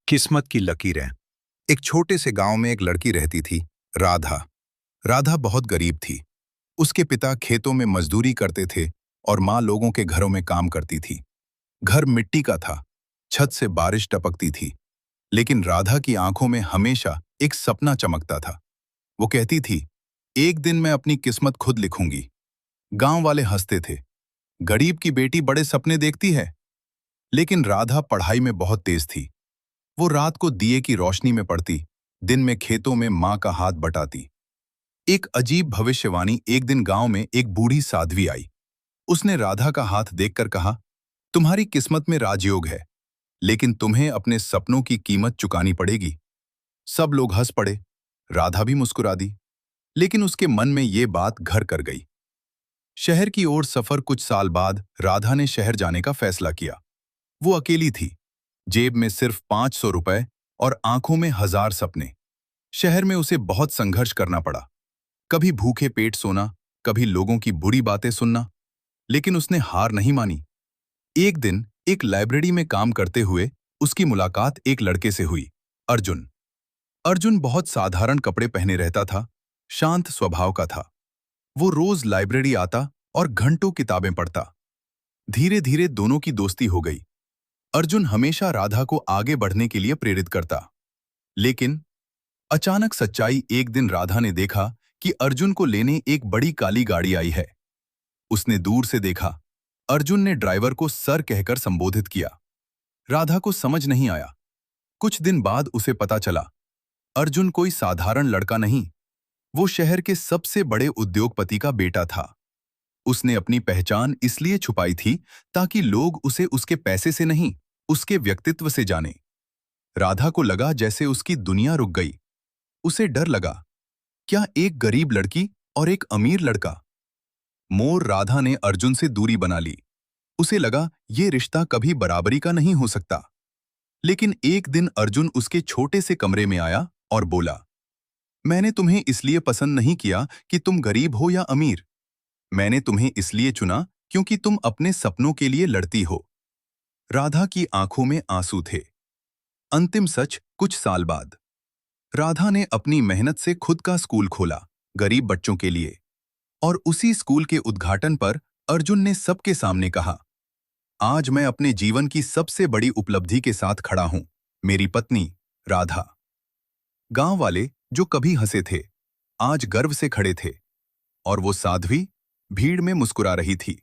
किस्मत की लकीरें। एक छोटे से गांव में एक लड़की रहती थी, राधा। राधा बहुत गरीब थी। उसके पिता खेतों में मजदूरी करते थे और माँ लोगों के घरों में काम करती थी। घर मिट्टी का था, छत से बारिश टपकती थी, लेकिन राधा की आंखों में हमेशा एक सपना चमकता था। वो कहती थी, एक दिन मैं अपनी किस्मत खुद लिखूंगी। गांव वाले हंसते थे, गरीब की बेटी बड़े सपने देखती है। लेकिन राधा पढ़ाई में बहुत तेज थी। वो रात को दिए की रोशनी में पड़ती, दिन में खेतों में माँ का हाथ बटाती। एक अजीब भविष्यवाणी एक दिन गांव में एक बूढ़ी साध्वी आई। उसने राधा का हाथ देखकर कहा, तुम्हारी किस्मत में राजयोग है, लेकिन तुम्हें अपने सपनों की कीमत चुकानी पड़ेगी। सब लोग हंस पड़े, राधा भी मुस्कुरा दी, लेकिन उसके मन में ये बात घर कर गई। शहर की ओर सफर। कुछ साल बाद राधा ने शहर जाने का फैसला किया। वो अकेली थी, जेब में सिर्फ 500 रुपए और आंखों में 1000 सपने। शहर में उसे बहुत संघर्ष करना पड़ा, कभी भूखे पेट सोना, कभी लोगों की बुरी बातें सुनना, लेकिन उसने हार नहीं मानी। एक दिन एक लाइब्रेरी में काम करते हुए उसकी मुलाकात एक लड़के से हुई, अर्जुन। अर्जुन बहुत साधारण कपड़े पहने रहता था, शांत स्वभाव का था। वो रोज लाइब्रेरी आता और घंटों किताबें पढ़ता। धीरे धीरे दोनों की दोस्ती हो गई। अर्जुन हमेशा राधा को आगे बढ़ने के लिए प्रेरित करता। लेकिन अचानक सच्चाई। एक दिन राधा ने देखा कि अर्जुन को लेने एक बड़ी काली गाड़ी आई है। उसने दूर से देखा। अर्जुन ने ड्राइवर को सर कहकर संबोधित किया। राधा को समझ नहीं आया। कुछ दिन बाद उसे पता चला, अर्जुन कोई साधारण लड़का नहीं, वो शहर के सबसे बड़े उद्योगपति का बेटा था। उसने अपनी पहचान इसलिए छुपाई थी ताकि लोग उसे उसके पैसे से नहीं, उसके व्यक्तित्व से जाने। राधा को लगा जैसे उसकी दुनिया रुक गई। उसे डर लगा, क्या एक गरीब लड़की और एक अमीर लड़का। मोर राधा ने अर्जुन से दूरी बना ली। उसे लगा ये रिश्ता कभी बराबरी का नहीं हो सकता। लेकिन एक दिन अर्जुन उसके छोटे से कमरे में आया और बोला, मैंने तुम्हें इसलिए पसंद नहीं किया कि तुम गरीब हो या अमीर। मैंने तुम्हें इसलिए चुना क्योंकि तुम अपने सपनों के लिए लड़ती हो। राधा की आंखों में आंसू थे। अंतिम सच। कुछ साल बाद राधा ने अपनी मेहनत से खुद का स्कूल खोला, गरीब बच्चों के लिए। और उसी स्कूल के उद्घाटन पर अर्जुन ने सबके सामने कहा, आज मैं अपने जीवन की सबसे बड़ी उपलब्धि के साथ खड़ा हूं, मेरी पत्नी राधा। गांव वाले जो कभी हंसे थे, आज गर्व से खड़े थे। और वो साध्वी भीड़ में मुस्कुरा रही थी।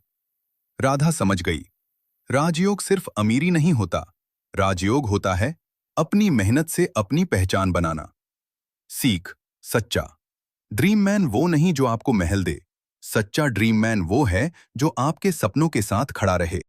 राधा समझ गई, राजयोग सिर्फ अमीरी नहीं होता, राजयोग होता है अपनी मेहनत से अपनी पहचान बनाना। सीख। सच्चा ड्रीम मैन वो नहीं जो आपको महल दे, सच्चा ड्रीम मैन वो है जो आपके सपनों के साथ खड़ा रहे।